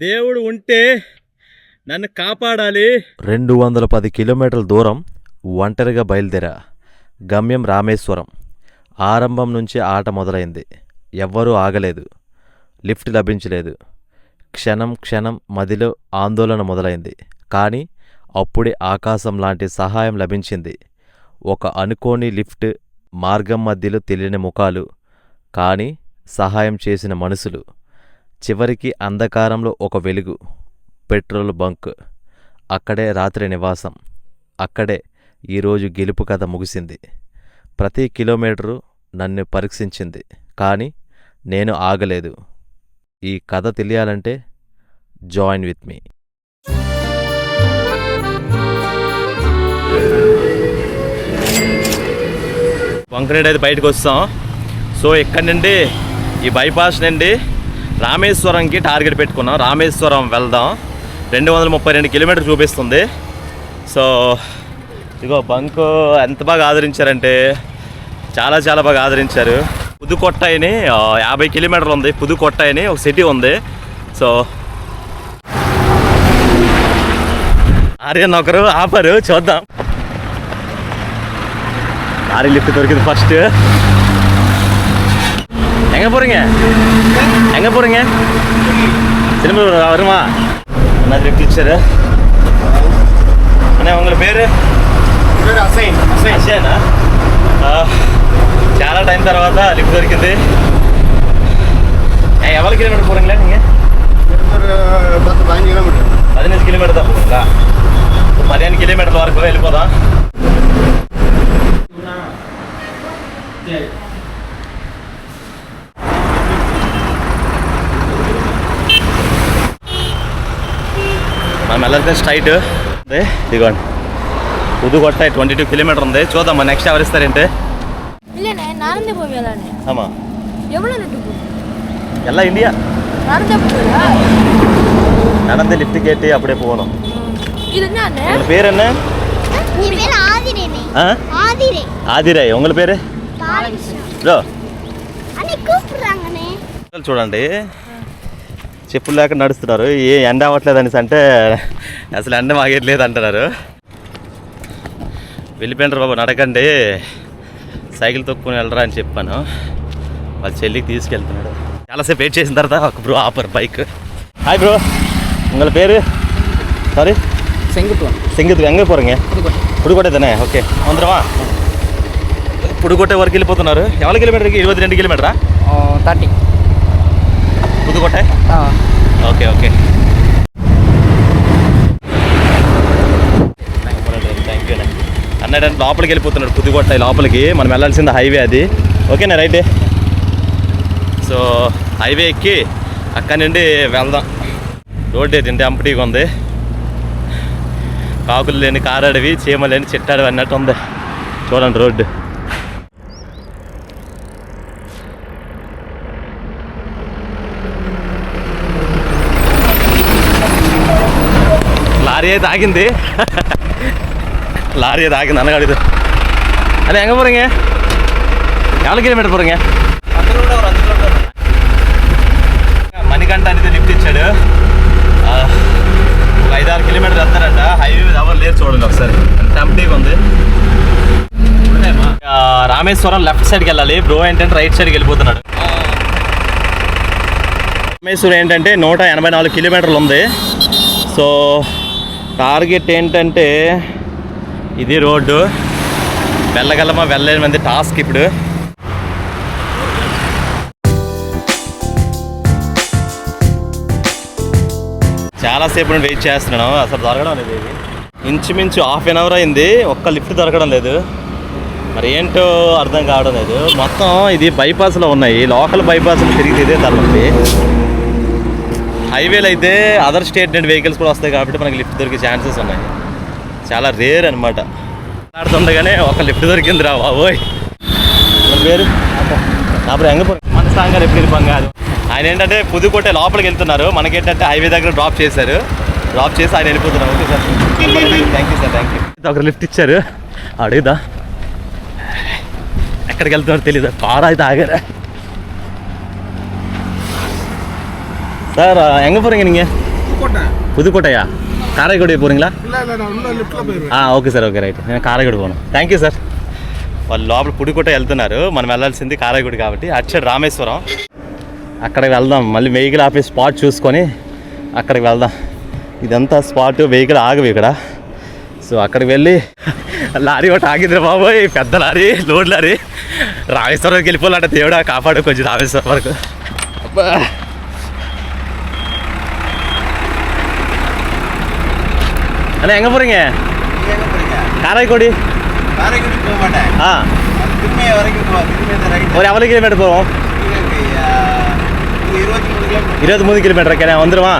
దేవుడు ఉంటే నన్ను కాపాడాలి. 210 కిలోమీటర్ల దూరం ఒంటరిగా బయలుదేరా. గమ్యం రామేశ్వరం. ఆరంభం నుంచి ఆట మొదలైంది. ఎవ్వరూ ఆగలేదు. లిఫ్ట్ లభించలేదు. క్షణం క్షణం మదిలో ఆందోళన మొదలైంది. కానీ అప్పుడే ఆకాశం లాంటి సహాయం లభించింది. ఒక అనుకోని లిఫ్ట్, మార్గం మధ్యలో తెలియని ముఖాలు, కానీ సహాయం చేసిన మనసులు. చివరికి అంధకారంలో ఒక వెలుగు, పెట్రోల్ బంక్. అక్కడే రాత్రి నివాసం. అక్కడే ఈరోజు గెలుపు కథ ముగిసింది. ప్రతి కిలోమీటరు నన్ను పరీక్షించింది, కానీ నేను ఆగలేదు. ఈ కథ తెలియాలంటే జాయిన్ విత్ మీ. వంకరేడ్ అయితే బయటకు వస్తాం. సో ఇక్కడ నుండి ఈ బైపాస్ నుండి రామేశ్వరంకి టార్గెట్ పెట్టుకున్నాం. రామేశ్వరం వెళ్దాం. 232 కిలోమీటర్ చూపిస్తుంది. సో ఇగో బంక్ ఎంత బాగా ఆదరించారంటే చాలా చాలా బాగా ఆదరించారు. పుదుకొట్టయిని 50 కిలోమీటర్లు ఉంది. పుదుకొట్టయిని ఒక సిటీ ఉంది. సో ఆర్యన్ ఒకరు ఆపరు, చూద్దాం. లారీ లిఫ్ట్ దొరికింది ఫస్ట్. எங்கே போகிறீங்க சினிமா வருமா? என்ன லிஃப்ட் இచ్చారు అనే உங்கள పేరు? అసేనా? చాలా టైం తర్వాత లిఫ్ట్ దొరికింది. எவ்வளோ கிலோமீட்டர் போகிறீங்களா நீங்கள்? 15 కిలోమీటర్ தான் போகிறீங்களா? 15 కిలోమీటర్ల వరకు వెళ్ళిపోదాం. మనం వెళ్ళాల్సిన స్ట్రైట్ ఇదిగోండి. పుదుకొట్ట 22 కిలోమీటర్ ఉంది. చూద్దాం మరి నెక్స్ట్ ఎవరు ఇస్తారంటే. ஆமா எல்லாம் இந்தியா நடந்து லிஃப்ட் கேட்டு அப்படியே போகணும். பேர் என்ன? ఆదిరే. உங்கள పేరు? చూడండి, చెప్పులు లేక నడుస్తున్నారు. ఏ ఎండ అవ్వట్లేదు అనేసి అంటే అసలు ఎండ మాగట్లేదు అంటున్నారు. వెళ్ళిపోయినారు బాబు, నడకండి, సైకిల్ తొక్కుని వెళ్ళరా అని చెప్పాను. వాళ్ళ చెల్లికి తీసుకెళ్తున్నాడు. చాలాసేపు వెయిట్ చేసిన తర్వాత ఒక bro upper bike. Hi bro, உங்கள பேர்? சாரி, செங்குத்து. எங்கே போகிறீங்க? புதுக்கோட்டை தானே? ஓகே, வந்துடுவா. పుదుకొట్ట వరకు వెళ్ళిపోతున్నారు. ఎవరి కిలోమీటర్కి? 22 కిలోమీటరా? 30 పుదుకొట్ట. ఓకే ఓకే, థ్యాంక్ యూ అన్నాడు. లోపలికి వెళ్ళిపోతున్నాడు పుదుకొట్ట లోపలికి. మనం వెళ్ళాల్సింది హైవే అది. ఓకేనా? రైటే. సో హైవే ఎక్కి అక్కడి నుండి వెళ్దాం. రోడ్డు అయితే ఇంత ఎంపటీగా ఉంది. కాకులు లేని కారడవి, చీమలు లేని చిట్టాడవి అన్నట్టు ఉంది. చూడండి రోడ్డు. లారీ అయితే ఆగింది. అన్నగాడు. అదే ఎంగ పోறீங்க? எவ்வளோ కిలోమీటర్ పోறீங்க? మణికంఠ అనేది లిఫ్ట్ ఇచ్చాడు. 5-6 కిలోమీటర్లు వెళ్తారంట. హైవే ఎవరు లేరు. చూడండి ఒకసారి ఎంత ఎంప్టీగా ఉంది. రామేశ్వరం లెఫ్ట్ సైడ్కి వెళ్ళాలి. బ్రో ఏంటంటే రైట్ సైడ్కి వెళ్ళిపోతున్నాడు. రామేశ్వరం ఏంటంటే 184 కిలోమీటర్లు ఉంది. సో టార్గెట్ ఏంటంటే ఇది రోడ్డు. వెళ్ళగలమా వెళ్ళలేని మంది టాస్క్ ఇప్పుడు. చాలాసేపు నుండి వెయిట్ చేస్తున్నాను, అసలు దొరకడం లేదు. ఇది ఇంచుమించు ½ అవర్ అయింది, ఒక్క లిఫ్ట్ దొరకడం లేదు. మరి ఏంటో అర్థం కావడం లేదు. మొత్తం ఇది బైపాస్లో ఉన్నాయి. లోకల్ బైపాస్లో తిరిగి ఇదే తరలి. హైవేలు అయితే అదర్ స్టేట్ నుండి వెహికల్స్ కూడా వస్తాయి కాబట్టి మనకి లిఫ్ట్ దొరికే ఛాన్సెస్ ఉన్నాయి. చాలా రేర్ అనమాట. ఆడుతుండగానే ఒక లిఫ్ట్ దొరికింది రా బాబోయ్. పేరు అప్పుడు ఎంగ మన సాంగారు ఎప్పుడు కాదు. ఆయన ఏంటంటే పుదుకొట్టే లోపలికి వెళ్తున్నారు. మనకేంటంటే హైవే దగ్గర డ్రాప్ చేశారు. డ్రాప్ చేసి ఆయన వెళ్ళిపోతున్నారు. Okay sir, thank you sir, thank you. ఒకరు లిఫ్ట్ ఇచ్చారు. అడుగుదా ఎక్కడికి వెళ్తున్నారో తెలీదు. కార్ అయితే ఆగారా. சார் எங்கே போகிறீங்க நீங்கள்? புதுக்கோட்டையா? காரைக்குடி போகிறீங்களா? Okay sir, okay right. నేను కారైగూడి పోను. Thank you sir. వాళ్ళు లోపల పుదుకోట వెళ్తున్నారు, మనం వెళ్ళాల్సింది కారైగూడి కాబట్టి అటు సైడ్ రామేశ్వరం. అక్కడికి వెళ్దాం, మళ్ళీ వెహికల్ ఆపే స్పాట్ చూసుకొని అక్కడికి వెళ్దాం. ఇదంతా స్పాట్, వెహికల్ ఆగవు ఇక్కడ. సో అక్కడికి వెళ్ళి లారీ ఒకటి ఆగింది బాబోయ్, పెద్ద లారీ, లోడ్ లారీ. రామేశ్వరంకి వెళ్ళిపోవాలంటే దేవుడా కాపాడు కొంచెం రామేశ్వరం వరకు. அண்ணா எங்கே போகிறீங்க? காரைக்குடி. ஒரு எவ்வளோ கிலோமீட்டர் போவோம்? 23 కిలోమీటర్. ఓకే வந்துருவா?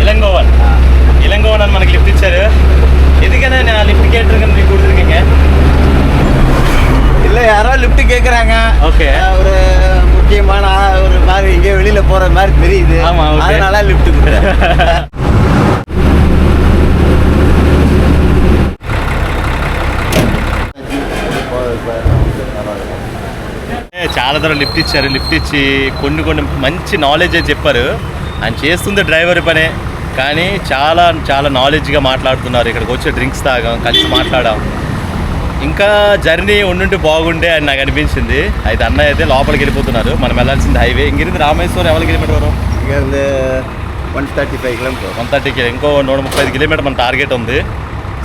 இளங்கோவன். இளங்கோவன் మనకి లిఫ్ట్ ఇచ్చారు. ఎందుకన్నా நான் லிஃப்ட் கேட்டிருக்கேன்னு நீங்கள் கொடுத்துருக்கீங்க? இல்லை, யாரோ லிஃப்ட் கேட்குறாங்க. ஓகே, ஒரு முக்கியமான ஒரு மாதிரி இங்கே வெளியில் போகிற மாதிரி தெரியுது. ஆமாம், அதனால லிஃப்ட் கொடுக்குறேன். చాలా దూరం లిఫ్ట్ ఇచ్చారు. లిఫ్ట్ ఇచ్చి కొన్ని మంచి నాలెడ్జ్ అని చెప్పారు. ఆయన చేస్తుంది డ్రైవర్ పనే, కానీ చాలా చాలా నాలెడ్జ్గా మాట్లాడుతున్నారు. ఇక్కడికి వచ్చి డ్రింక్స్ తాగాం, కలిసి మాట్లాడాం. ఇంకా జర్నీ ఉండుంటే బాగుండే అని నాకు అనిపించింది. అయితే అన్నయ్య అయితే లోపలికి వెళ్ళిపోతున్నారు. మనం వెళ్ళాల్సింది హైవే. ఇంగిருந்து రామేశ్వరం ఎవరి కిలోమీటర్ వரும்? இங்கேருந்து 135 கிலோமீட்டர். 130 ఇంకో 135 కిలోమీటర్ మన టార్గెట్ ఉంది.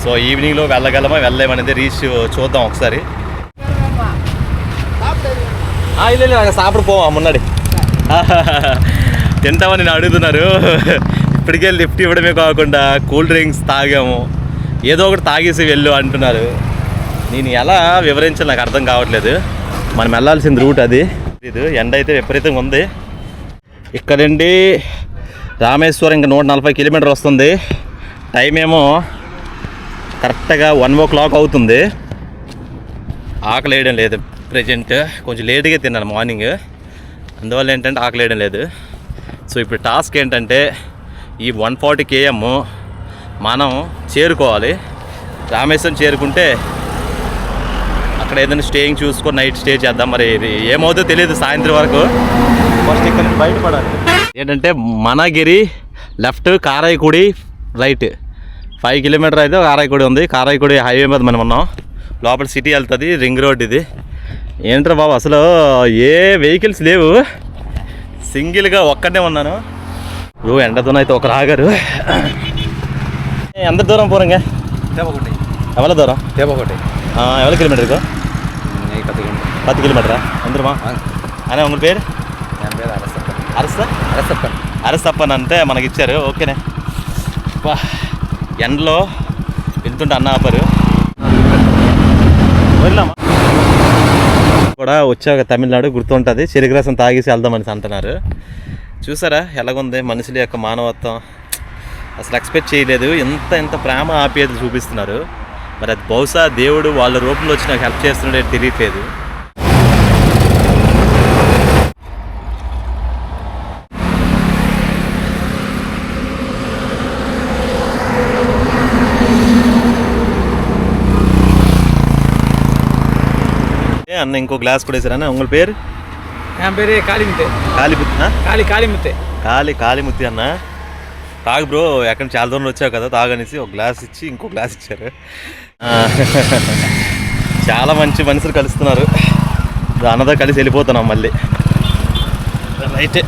సో ఈవినింగ్లో వెళ్ళగలమా వెళ్ళలేమనేది రీచ్ చూద్దాం ఒకసారి. இல்லை நாங்கள் சாப்பிட போவோம் முன்னாடி. తింటామని నేను అడుగుతున్నారు. ఇప్పటికే లిఫ్ట్ ఇవ్వడమే కాకుండా కూల్ డ్రింక్స్ తాగాము, ఏదో ఒకటి తాగేసి వెళ్ళు అంటున్నారు. నేను ఎలా వివరించాలి నాకు అర్థం కావట్లేదు. మనం వెళ్ళాల్సిన రూట్ అది. ఇది ఎండ అయితే విపరీతంగా ఉంది. ఇక్కడ నుండి రామేశ్వరం ఇంకా 140 కిలోమీటర్ వస్తుంది. టైం ఏమో కరెక్ట్గా 1 o'clock అవుతుంది. ఆకలి వేయడం లేదు ప్రజెంట్. కొంచెం లేట్గా తిన్నాను మార్నింగ్, అందువల్ల ఏంటంటే ఆకలి వేయడం లేదు. సో ఇప్పుడు టాస్క్ ఏంటంటే ఈ 140 km మనం చేరుకోవాలి. రామేశ్వరం చేరుకుంటే అక్కడ ఏదైనా స్టేయింగ్ చూసుకొని నైట్ స్టే చేద్దాం. మరి ఇది ఏమవుతుందో తెలియదు సాయంత్రం వరకు. ఫస్ట్ ఇక్కడ నుంచి బయటపడాలి. ఏంటంటే మనగిరి లెఫ్ట్, కారైకుడి రైట్. 5 కిలోమీటర్ అయితే కారైకుడి ఉంది. కారైకుడి హైవే మీద మనం ఉన్నాం. లోపల సిటీ వెళ్తుంది, రింగ్ రోడ్ ఇది. ఏంట్రా బాబు అసలు ఏ వెహికల్స్ లేవు, సింగిల్గా ఒక్కడే ఉన్నాను. ఎండతోనే అయితే ఒకరు ఆగారు. ఎంత దూరం పోరంగ? எவ்வளோ தூரம்? தேவக்கோட்டை. எவ்வளோ கிலோமீட்டர் இருக்கும்? 10 கிலோமீட்டரா? வந்துருமா? అనే உங்கள் పేరు? என் பேர் அரசப்பன். அரசப்பன். அரசప్పన్ అంటే మనకి ఇచ్చారు. ఓకేనే. ఎండలో వెళ్తుంటే అన్న ఆపారు. వెళ్ళామా కూడా వచ్చాక తమిళనాడు గుర్తుంటుంది. చెరుకు రసం తాగేసి వెళ్దామని అంటున్నారు. చూసారా ఎలాగుంది మనుషుల యొక్క మానవత్వం. అసలు ఎక్స్పెక్ట్ చేయలేదు. ఎంత ప్రేమ ఆప్యాయతలు చూపిస్తున్నారు. మరి అది బహుశా దేవుడు వాళ్ళ రూపంలో వచ్చి నాకు హెల్ప్ చేస్తున్నాడే తెలియట్లేదు. అన్న ఇంకో గ్లాస్ కూడా వేసారా? உங்கள் பேர்? என் பேர் காளிமுத்து. కాళీముత్తి. కాళీముత్తి అన్న. తాగు బ్రో, ఎక్కడ చాలా దూరం వచ్చావు కదా తాగనేసి ఒక గ్లాస్ ఇచ్చి ఇంకో గ్లాస్ ఇచ్చారు. చాలా మంచి మనుషులు కలుస్తున్నారు. అన్నతో కలిసి వెళ్ళిపోతున్నాం మళ్ళీ. రైట్.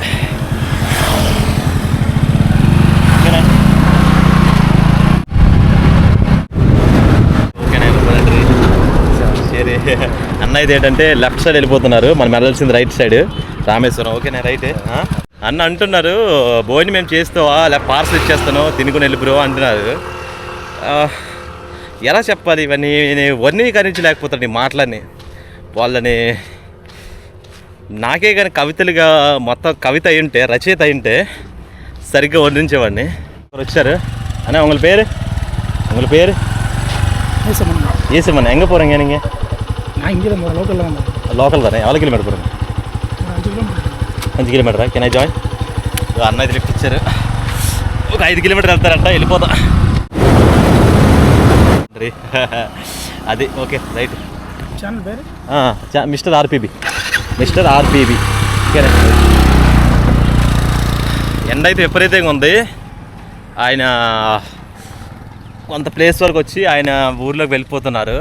సరే అన్న ఇది ఏంటంటే లెఫ్ట్ సైడ్ వెళ్ళిపోతున్నారు. మనం వెళ్ళాల్సింది రైట్ సైడ్ రామేశ్వరం. ఓకేనా? రైట్. అన్న అంటున్నారు భోజనం మేము చేస్తావా లేక పార్సల్ ఇచ్చేస్తాను తినుకుని వెళ్ళి బ్రో అంటున్నారు. ఎలా చెప్పాలి ఇవన్నీ? నేను వర్ణీకరించలేకపోతాను ఈ మాటలని. వాళ్ళని నాకే కానీ కవితలుగా మొత్తం కవిత అయి ఉంటే, రచయిత అయి ఉంటే సరిగ్గా వర్ణించేవాడిని. వచ్చారు అన్న. உங்கள் பேர்? ஈசமன். எங்கே போகிறீங்க நீங்கள்? நான் இங்கே தான் லோக்கலில் தான். లోకల్ தானே? எவ்வளோ కిలోమీటర్ போகிறீங்க? 5 కిలోమీటరా? Can I join? అన్న ఇది లిఫ్ట్ ఇచ్చారు. ఒక 5 కిలోమీటర్ వెళ్తారంట, వెళ్ళిపోతా. అది ఓకే రైట్. ఛానల్ పేరు మిస్టర్ ఆర్పీబీ. ఓకేనా? ఎండ అయితే విపరీతంగా ఉంది. ఆయన కొంత ప్లేస్ వరకు వచ్చి ఆయన ఊర్లోకి వెళ్ళిపోతున్నారు.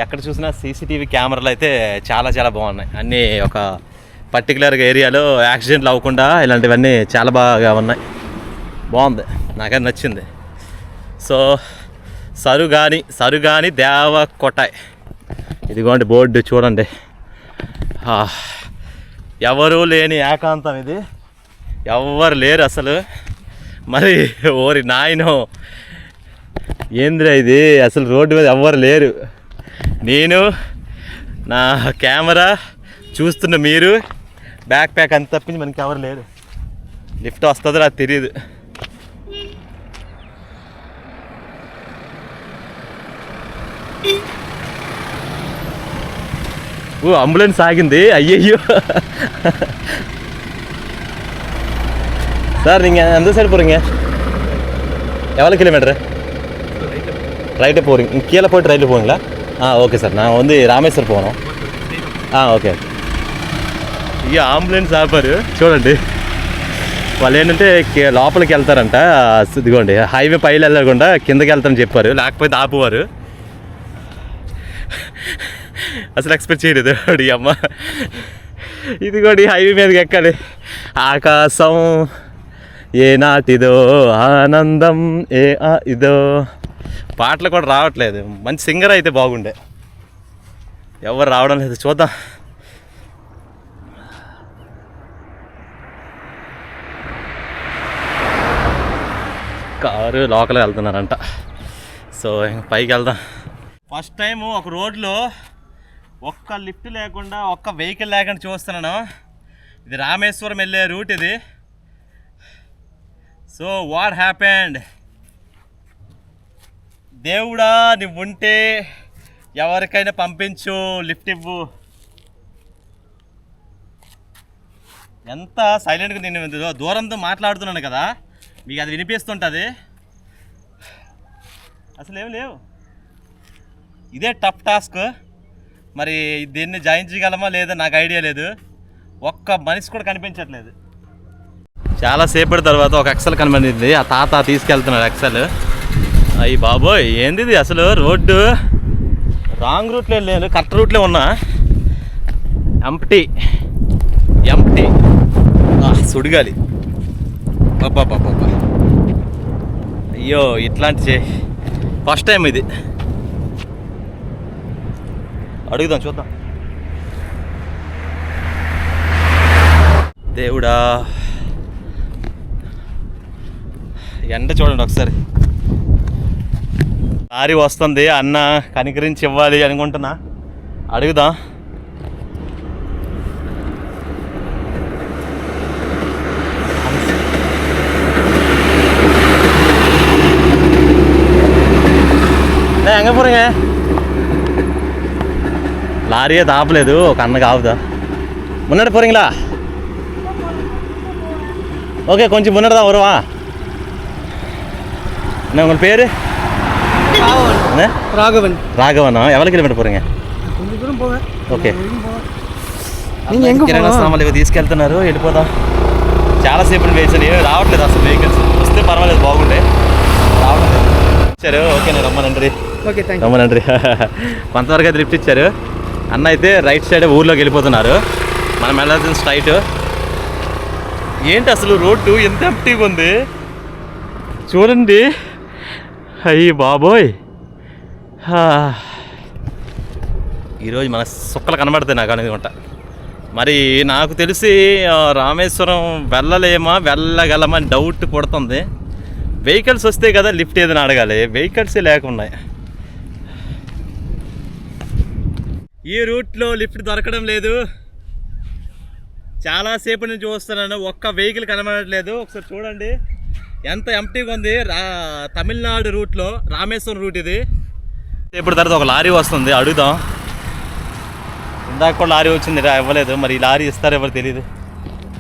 ఎక్కడ చూసినా సీసీటీవీ కెమెరాలు అయితే చాలా చాలా బాగున్నాయి. అన్నీ ఒక పర్టికులర్గా ఏరియాలో యాక్సిడెంట్లు అవ్వకుండా ఇలాంటివన్నీ చాలా బాగా ఉన్నాయి. బాగుంది, నాకైతే నచ్చింది. సో సరుగాని దేవకోటాయ్, ఇదిగోండి బోర్డు చూడండి. ఎవరు లేని ఏకాంతం ఇది, ఎవ్వరు లేరు అసలు. మరి ఓరి నాయనో ఏంద్రా ఇది, అసలు రోడ్డు మీద ఎవ్వరు లేరు. నేను నా కెమెరా చూస్తున్న మీరు, బ్యాక్ ప్యాక్ అంత తప్పించి మనకి ఎవరు లేరు. లిఫ్ట్ వస్తుందో నాకు తెలియదు. అంబులెన్స్ ఆగింది, అయ్యయ్యో. சார் நீங்கள் எந்த சைடு போகிறீங்க? எவ்வளோ கிலோமீட்டரு? ரைட்டு போகிறீங்க, கீழே போய்ட்டு ரைட்டில் போவீங்களா? ఓకే సార్, நான் வந்து రామేశ్వరం పోను. ఓకే. ఇక అంబులెన్స్ ఆపారు చూడండి. వాళ్ళు ఏంటంటే లోపలికి వెళ్తారంట. ఇదిగోండి హైవే పైకి వెళ్ళకుండా కిందకి వెళ్తారని చెప్పారు, లేకపోతే ఆపువారు. అసలు ఎక్స్పెక్ట్ చేయలేదు అడి అమ్మ. ఇదిగోండి హైవే మీదకి ఎక్కాలి. ఆకాశం ఏ నాటిదో ఆనందం ఏ ఇదో. పాటలు కూడా రావట్లేదు. మంచి సింగర్ అయితే బాగుండే, ఎవరు రావడం లేదు. చూద్దాం. Car local వెళ్తున్నారంట. సో పైకి వెళ్దాం. ఫస్ట్ టైము ఒక రోడ్లో ఒక్క లిఫ్ట్ లేకుండా, ఒక్క వెహికల్ లేకుండా చూస్తున్నాను. ఇది రామేశ్వరం వెళ్ళే రూట్ ఇది. So what happened? దేవుడా నువ్వు ఉంటే ఎవరికైనా పంపించు, లిఫ్ట్ ఇవ్వు. ఎంత సైలెంట్గా నేను దూరంతో మాట్లాడుతున్నాను కదా, మీకు అది వినిపిస్తుంటుంది. అసలు ఏమి లేవు. ఇదే టఫ్ టాస్క్. మరి దీన్ని జయించగలమా లేదా నాకు ఐడియా లేదు. ఒక్క మనిషి కూడా కనిపించట్లేదు. చాలాసేపటి తర్వాత ఒక ఎక్సెల్ కనబడింది. ఆ తాత తీసుకెళ్తున్నాడు ఎక్సెల్. అయ్యి బాబోయ్ ఏంది ఇది అసలు? రోడ్డు రాంగ్ రూట్లో లేదు, కరెక్ట్ రూట్లో ఉన్నా. ఎంప్టీ సుడిగాలి. బాబా అయ్యో, ఇట్లాంటి ఫస్ట్ టైం ఇది. అడుగుదాం, చూద్దాం. దేవుడా, ఎండ చూడండి ఒకసారి. లారీ వస్తుంది, అన్న కనికరించి ఇవ్వాలి అనుకుంటున్నా. అడుగుదాం. ఎంగ పోறீங்க? லாரியே தாப்பలేదు, ఒక అన్నకి ఆపుదా. முன்னாடி போறீங்களா? ஓகே, கொஞ்சம் முன்னாடி தான் வருவா. என்ன உங்கள் பேர்? ராகவனா? எவ்வளோ கிலோமீட்டர் போகிறீங்க? కొంచెం దూరం పోవే. ఓకే. కిరాణా సామాన్లు ఇవి తీసుకెళ్తున్నారు, వెళ్ళిపోదాం. చాలాసేపు వేసాను, రావట్లేదు అసలు వెహికల్స్. వస్తే పర్వాలేదు, బాగుండే. రావట్లేదు. ఇచ్చారు, ఓకే రమ్మనండి. Okay, thank you. రమ్మనండి. కొంతవరకు అయితే లిఫ్ట్ ఇచ్చారు. అన్న అయితే రైట్ సైడ్ ఊర్లోకి వెళ్ళిపోతున్నారు. మనం వెళ్ళాల్సిన స్ట్రైట్. ఏంటి అసలు రోడ్డు ఎంత ఎంప్టీగా ఉంది చూడండి. అయ్యి బాబోయ్, ఈరోజు మన సుక్కలు కనబడతాయి నాకు అనుకుంటా. మరి నాకు తెలిసి రామేశ్వరం వెళ్ళగలమా అని డౌట్ కొడుతుంది. వెహికల్స్ వస్తే కదా లిఫ్ట్ ఏదైనా అడగాలి, వెహికల్సే లేకున్నాయి. ఈ రూట్లో లిఫ్ట్ దొరకడం లేదు. చాలాసేపు నుంచి చూస్తున్నాను, ఒక్క వెహికల్ కనబడట్లేదు. ఒకసారి చూడండి ఎంత ఎంప్టీగా ఉంది. తమిళనాడు రూట్లో రామేశ్వరం రూట్ ఇది. ఇప్పుడు తర్వాత ఒక లారీ వస్తుంది, అడుగుదాం. ఇందాక కూడా లారీ వచ్చింది, ఇవ్వలేదు. మరి ఈ లారీ ఇస్తారో ఎవరు తెలియదు.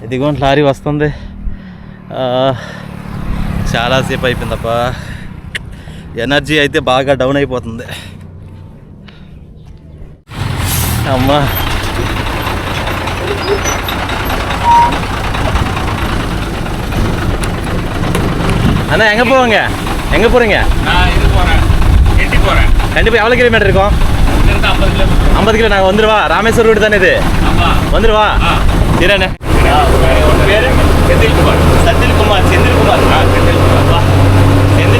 ఇదిగోండి లారీ వస్తుంది. చాలాసేపు అయిపోయిందప్ప. ఎనర్జీ అయితే బాగా డౌన్ అయిపోతుంది. అమ్మా, அண்ணா எங்கே போவாங்க, எங்கே போகிறீங்க? கண்டிப்பாக எவ்வளோ கிலோமீட்டர் இருக்கும்? 50 கிலோ. நாங்கள் வந்துடுவா, ராமேஸ்வரம் ரூட் தானே இது, வந்துடுவா. சரி அண்ணே. పేరు సెంధిల్ కుమార్. సెంధిల్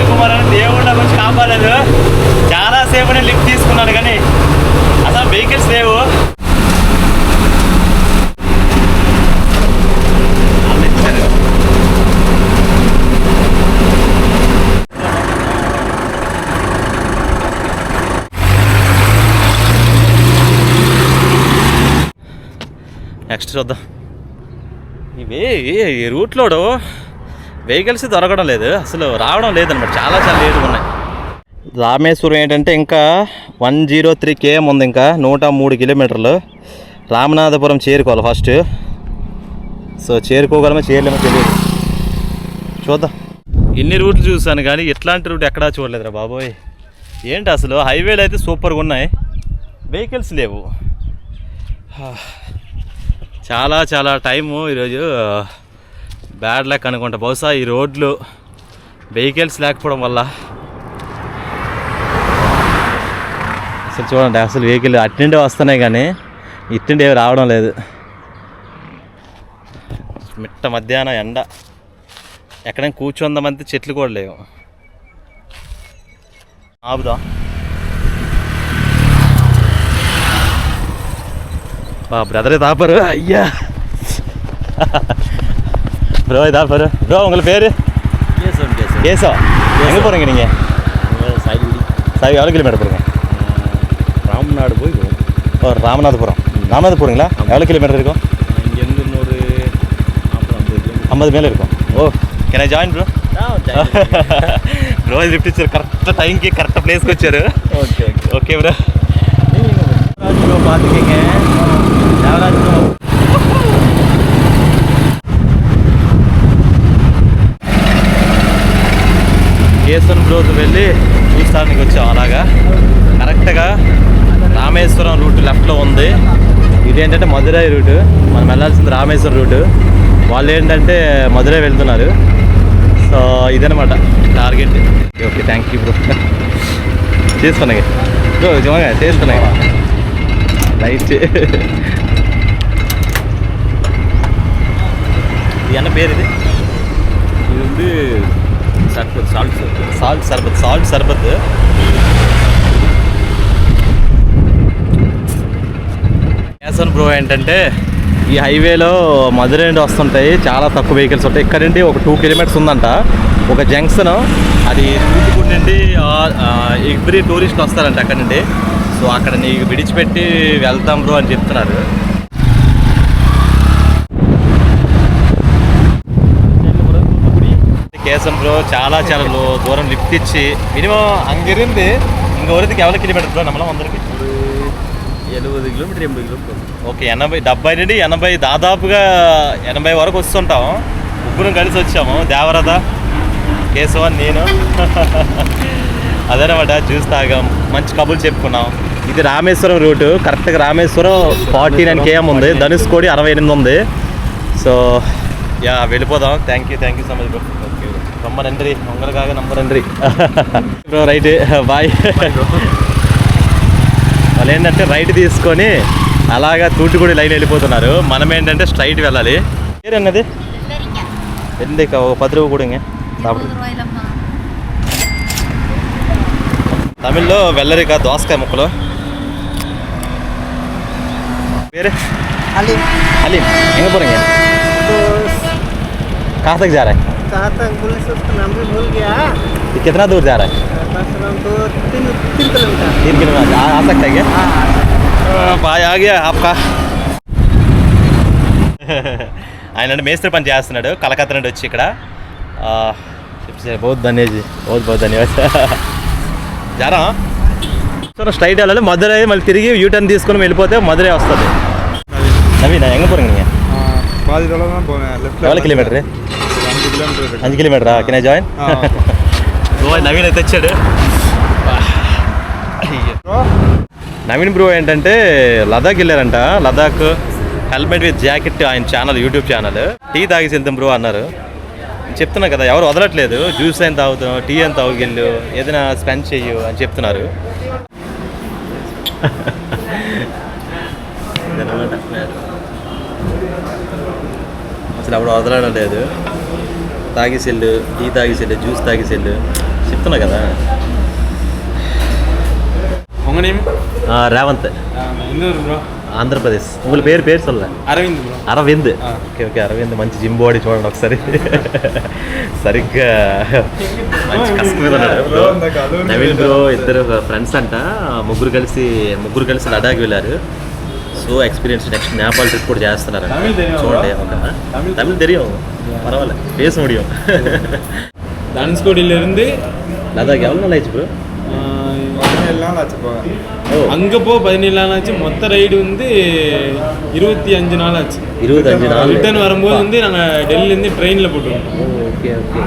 కుమార్ అని దేవుళ్ళ గురించి కాపాడలేదు. చాలాసేపు లిఫ్ట్ తీసుకున్నాడు కానీ అసలు వెహికల్స్ లేవు. నెక్స్ట్ చూద్దాం. ఈ రూట్లో వెహికల్స్ దొరకడం లేదు, అసలు రావడం లేదనమాట. చాలా లేట్గా ఉన్నాయి. రామేశ్వరం ఏంటంటే ఇంకా 103 km ఉంది, ఇంకా 103 కిలోమీటర్లు. రామనాథపురం చేరుకోవాలి ఫస్ట్. సో చేరుకోగలమో చేయలేమో తెలియదు, చూద్దాం. ఇన్ని రూట్లు చూసాను కానీ ఇట్లాంటి రూట్ ఎక్కడా చూడలేదురా బాబోయ్. ఏంటి అసలు హైవేలు అయితే సూపర్గా ఉన్నాయి, వెహికల్స్ లేవు. చాలా టైము ఈరోజు బ్యాడ్ లక్ అనుకుంటా. బహుశా ఈ రోడ్లు వెహికల్స్ లేకపోవడం వల్ల. అసలు చూడండి, అసలు వెహికల్ అట్నుండే వస్తున్నాయి కానీ ఇట్నుండి ఏమి రావడం లేదు. మిట్ట మధ్యాహ్నం ఎండ, ఎక్కడైనా కూర్చుందామంటే చెట్లు కూడా లేవు. ఆపుదాం. பிரதரே தாப்பாரு. ஐயா ப்ரோ தாப்பாரு. ப்ரோ உங்கள் பேர்? கேசா. எங்கே போகிறீங்க நீங்கள்? சாய் எவ்வளோ கிலோமீட்டர் போகிறீங்க? ராமநாடு போய் ஓ ராமநாதபுரம். ராமநாதபுரங்களா? எவ்வளோ கிலோமீட்டர் இருக்கும்? இங்கேருந்து ஒரு 50 மேலே இருக்கும். Oh can I join bro? Bro lift ఇచ్చారు, కరెక్ట్ టైంకి కరెక్ట్ ప్లేస్కి వచ్చారు. Okay okay bro. ப்ரோ பார்த்துக்கங்க, தேவராஜ் ப்ரோ. కేసన్ బ్రోకి వెళ్ళి చూస్తానికి వచ్చాం. అలాగా కరెక్ట్గా రామేశ్వరం రూట్ లెఫ్ట్లో ఉంది. ఇదేంటంటే మధురై రూటు, మనం వెళ్ళాల్సింది రామేశ్వరం రూటు. వాళ్ళు ఏంటంటే మధురై వెళ్తున్నారు. సో ఇదనమాట target. Okay thank you bro. చేసుకున్నాయి బ్రో, నిజంగా చేసుకున్నాయి రైట్. ఇది అన్న పేరు ఇది? இது வந்து சர்பத், సాల్ట్ సర్బత్. కేసన్ బ్రో ఏంటంటే ఈ హైవేలో మధురై నుండి వస్తుంటాయి, చాలా తక్కువ వెహికల్స్ ఉంటాయి. ఇక్కడ నుండి ఒక 2 కిలోమీటర్స్ ఉందంట ఒక జంక్షన్. అది తూటుకూడి నుండి ఎవ్రీ టూరిస్టులు వస్తారంట అక్కడ నుండి. సో అక్కడ నీకు విడిచిపెట్టి వెళ్తాం బ్రో అని చెప్తున్నారు. కేసన్ బ్రో చాలా దూరం లిఫ్ట్ ఇచ్చి మినిమం అంగిరింది ఇంక వరకు ఎవరి కిలోమీటర్ బ్రో నమ్మలం అందరికి? 70 கிலோமீட்டர் 80 கிலோமீட்டர். ఓకే 80 70 నుండి 80 దాదాపుగా 80 వరకు వస్తుంటాం. ముగ్గురం కలిసి వచ్చాము, దేవరథ, కేశవ, నేను. అదనమాట చూసి తాగాం, మంచి కబుర్లు చెప్పుకున్నాం. ఇది రామేశ్వరం రూటు. కరెక్ట్గా రామేశ్వరం 49 km ఉంది, ధనుష్కోడి 68 ఉంది. సో యా వెళ్ళిపోదాం. Thank you so much bro. Okay ரொம்ப நன்றி, உங்களுக்காக ரொம்ப நன்றி బ్రో. Right bye. వాళ్ళు ఏంటంటే రైట్ తీసుకొని అలాగా తూటుకుడి లైన్ వెళ్ళిపోతున్నారు. మనం ఏంటంటే స్ట్రైట్ వెళ్ళాలి. పేరు అన్నది ఎందుకు 10 రూపాయలు కూడంగా తమిళ్లో వెల్లరిక దోసకాయ ముక్కలు. పేరు हलीम। हलीम எங்கே போகிறீங்க? कहाँ तक जा रहा है? कहाँ तक बोले से उसका नाम भी भूल गया। ये कितना दूर जा रहा है? बस हम तो 3 किलोमीटर। 3 किलोमीटर आ सकता है क्या? भाई आ गया आपका. ఆయన అంటే మేస్త్రి పని చేస్తున్నాడు, కలకత్తా నుండి వచ్చి ఇక్కడ. बहुत धन्यवाद. జారా సో స్ట్రైట్ వెళ్ళాలి మధురై, మళ్ళీ తిరిగి యూటర్న్ తీసుకొని వెళ్ళిపోతే మధురై వస్తుంది. నవీనా ఎంగ పోறீங்க? பாதி தூரம் தான் போவேன். லெஃப்ட்ல எவ்வளோ கிலோமீட்டர்? 5 கிலோமீட்டர். 5 కిలోమీటరా? Can I join? నవీన్ అయితే వచ్చాడు. నవీన్ బ్రో ఏంటంటే లదాఖ్ వెళ్ళారంట. లదాఖ్ హెల్మెట్ విత్ జాకెట్ ఆయన ఛానల్, యూట్యూబ్ ఛానల్. టీ తాగేసి వెళ్తాం బ్రో అన్నారు. చెప్తున్నా కదా, ఎవరు వదలట్లేదు. జ్యూస్ అయినా తాగుతాం, టీ అయినా తాగుకెళ్ళు, ఏదైనా స్పెండ్ చెయ్యు అని చెప్తున్నారు. అసలు అప్పుడు వదలడం లేదు. తాగేసెళ్ళు, టీ తాగేసెళ్ళు, జ్యూస్ తాగేసెళ్ళు చెప్తున్నా కదా. உங்கள் நேம் రేవంత్, எந்த ஊர் ப்ரோ? ఆంధ్రప్రదేశ్. ఉగుల పేరు சொல்ல. Aravind bro. Arvind. Okay okay, Arvind మంచి జిమ్ బాడీ చూడండి ఒకసారి. సరిగ్గా మంచి కష్టం మీద ఉన్నాడు బ్రో. నవీన్ బ్రో ఇద్దరు ఫ్రెండ్స్ అంట, ముగ్గురు కలిసి లడాక్ వెళ్ళారు. So experience next Nepal trip కూడా చేస్తున్నారు. చూడండి తమిళ్ తెలియం, పర్వాలేదు, பேச முடியும். தனுஷ்கோடியிலிருந்து லடாக் எவ்வளோ நாள் ஆயிடுச்சு ப்ரோ? 17 நாள் ஆச்சு போக. அங்கே 17 நாள் ஆச்சு. மொத்த ரைடு வந்து 25 நாள் ஆச்சு. 25 நாள். ரிட்டர்ன் வரும்போது வந்து நாங்கள் டெல்லியிலேருந்து ட்ரெயினில் போட்டுருவோம். Okay okay.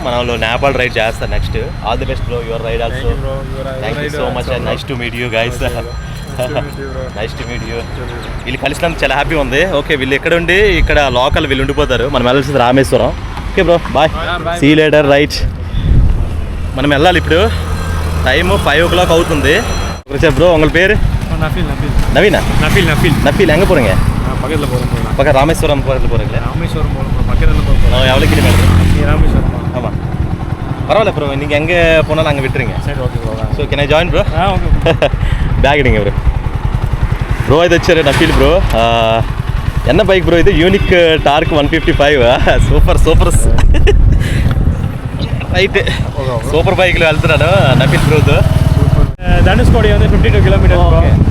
మన వాళ్ళు నేపాల్ రైడ్ చేస్తారు next. All the best bro, your ride also. Thank you so much and nice to meet you guys. Nice to meet you. వీళ్ళు కలిసినందుకు చాలా హ్యాపీ ఉంది. ఓకే, వీళ్ళు ఎక్కడ ఉండి ఇక్కడ లోకల్ వీళ్ళు ఉండిపోతారు. మనం వెళ్ళాల్సింది Rameswaram. Okay bro, bye, see later. Right, మనం వెళ్ళాలి ఇప్పుడు. టైము 5 o'clock అవుతుంది. ப்ரோ உங்கள் பேர்? நஃபீல். நவீனா? நஃபீல் எங்கே போகிறீங்க? பக்கத்தில் போகிறோம். பக்கம் ராமேஸ்வரம் பக்கத்தில் போகிறீங்களா? ராமேஸ்வரம் போகிறோம். பக்கத்தில் போகிறோம். எவ்வளோ கிலோமீட்டர்? ராமேஸ்வரம். ஆமாம், பரவாயில்ல ப்ரோ, நீங்கள் எங்கே போனாலும் அங்கே விட்டுருங்க. சரி, okay bro. So can I join bro? Okay. Bag ఇడింగ బ్రో అయితే వచ్చారు నఫీల్ బ్రో. ఎన్న బైక్ బ్రో ఇది? Unique torque 155. Super right, super బైక్లో వెళ్తున్నాను నఫీల్ బ్రోతో. தனுஷ்கோடி வந்து 52 கிலோமீட்டர்.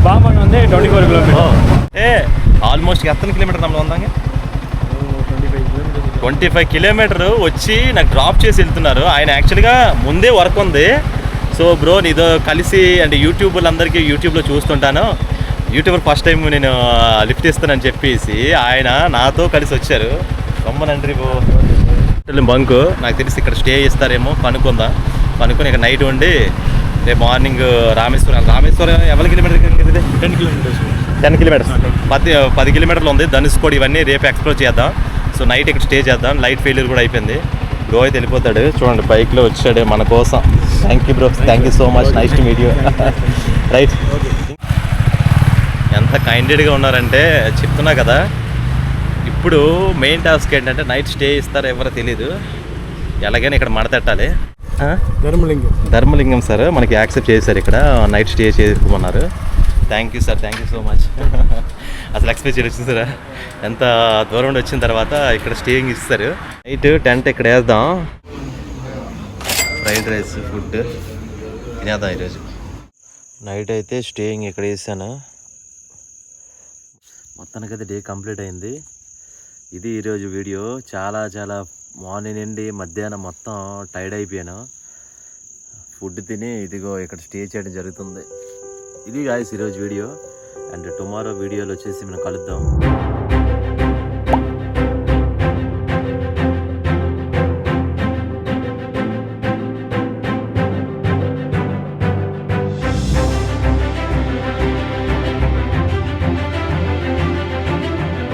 பாம்பன் வந்து 24 கிலோமீட்டர். ఆల్మోస్ట్ ఎత్తన కిలోమీటర్ నమ్మలు ఉందాంగా? 25 కిలోమీటర్ వచ్చి నాకు డ్రాప్ చేసి వెళ్తున్నారు. ఆయన యాక్చువల్గా ముందే వర్క్ ఉంది. సో బ్రో నీతో కలిసి అంటే యూట్యూబ్లో చూస్తుంటాను. యూట్యూబర్ ఫస్ట్ టైం నేను లిఫ్ట్ ఇస్తానని చెప్పేసి ఆయన నాతో కలిసి వచ్చారు. రొమ్మ నండ్రి బ్రో. బంకు నాకు తెలిసి ఇక్కడ స్టే చేస్తారేమో, కనుక్కొని ఇక్కడ నైట్ ఉండి రేపు మార్నింగ్ రామేశ్వరం ఎవరి కిలోమీటర్? 10 kilometers. 10 kilometers. 10 kilometers ఉంది. ధనుష్కోడి ఇవన్నీ రేపు ఎక్స్ప్లోర్ చేద్దాం. సో నైట్ ఇక్కడ స్టే చేద్దాం. లైట్ ఫెయిల్యూర్ కూడా అయిపోయింది. బ్రో అయితే వెళ్ళిపోతాడు. చూడండి బైక్లో వచ్చాడు మన కోసం. Thank you bro, thank you so much, nice to meet you. Right, ఎంత కైండెడ్గా ఉన్నారంటే చెప్తున్నా కదా. ఇప్పుడు మెయిన్ టాస్క్ ఏంటంటే నైట్ స్టే ఇస్తారో ఎవరో తెలీదు. ఎలాగైనా ఇక్కడ మడతెట్టాలి. ధర్మలింగం సార్ మనకి యాక్సెప్ట్ చేశారు, ఇక్కడ నైట్ స్టే చేసుకోమన్నారు. Thank you sir, thank you so much. అసలు ఎక్స్పెక్ట్ చేయొచ్చు సార్, ఎంత దూరం నుండి వచ్చిన తర్వాత ఇక్కడ స్టేయింగ్ ఇస్తారు. నైట్ టెంట్ ఇక్కడ వేద్దాం. ఫ్రైడ్ రైస్ ఫుడ్ తినేద్దాం ఈరోజు. నైట్ అయితే స్టేయింగ్ ఇక్కడ వేసాను. మొత్తానికైతే డే కంప్లీట్ అయింది. ఇది ఈరోజు వీడియో. చాలా మార్నింగ్ నుండి మధ్యాహ్నం మొత్తం టైర్డ్ అయిపోయాను. ఫుడ్ తిని ఇదిగో ఇక్కడ స్టే చేయడం జరుగుతుంది. ఇది గాయ్స్ ఈరోజు వీడియో. అండ్ టుమారో వీడియోలో వచ్చేసి మనం కలుద్దాం.